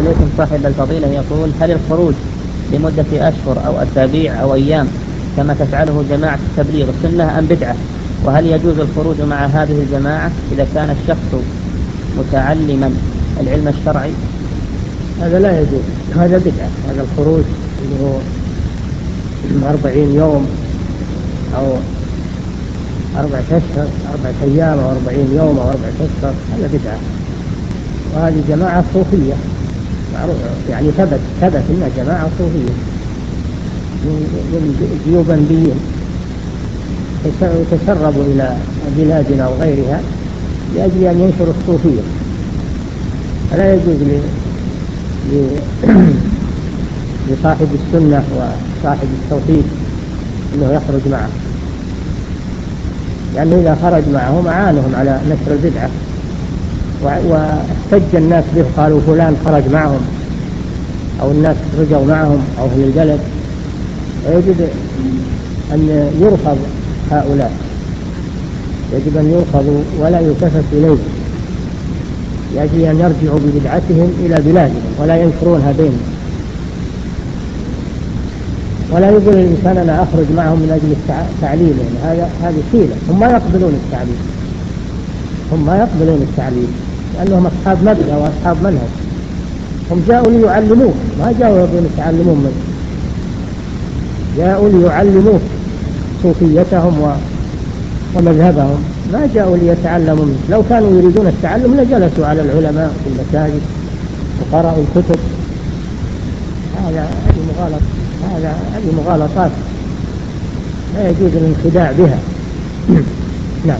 إليكم صاحب الفضيلة يقول: هل الخروج لمدة أشهر أو أسابيع أو أيام كما تفعله جماعة التبليغ سنة أم بدعة؟ وهل يجوز الخروج مع هذه الجماعة إذا كان الشخص متعلما العلم الشرعي؟ هذا لا يجوز، هذا بدعة. هذا الخروج اللي هو 40 يوم أو 4 أشهر، 4 أيام أو 40 يوم أو 4 أشهر، هذا بدعة. وهذه جماعة صوفية يعني ثبت إنها جماعة صوفية من ديوبنديين يتسربوا إلى بلادنا وغيرها لأجل أن ينشروا الصوفية. فلا يجوز لصاحب السنة وصاحب التوحيد أنه يخرج معه، لأنه إذا خرج معهم أعانهم على نشر البدعة، واحتج الناس به قالوا فلان خرج معهم، أو الناس رجعوا معهم أو أهل البلد. ويجب أن يرفض هؤلاء، يجب أن يرفضوا ولا يلتفت إليه، يجب أن يرجعوا ببدعتهم إلى بلادهم ولا ينشرونها بينهم. ولا يقول الإنسان أنا أخرج معهم من أجل التعليم، يعني هذه حيلة. هم ما يقبلون التعليم لأنهم أصحاب مبدأ وأصحاب منهج. هم جاءوا ليعلموه، ما جاءوا يتعلمون منه، جاءوا ليعلموه صوفيتهم ومذهبهم، ما جاءوا ليتعلموا منه. لو كانوا يريدون التعلم لجلسوا على العلماء في المساجد وقرأوا الكتب. هذه مغالطات لا يجوز الانخداع بها. نعم.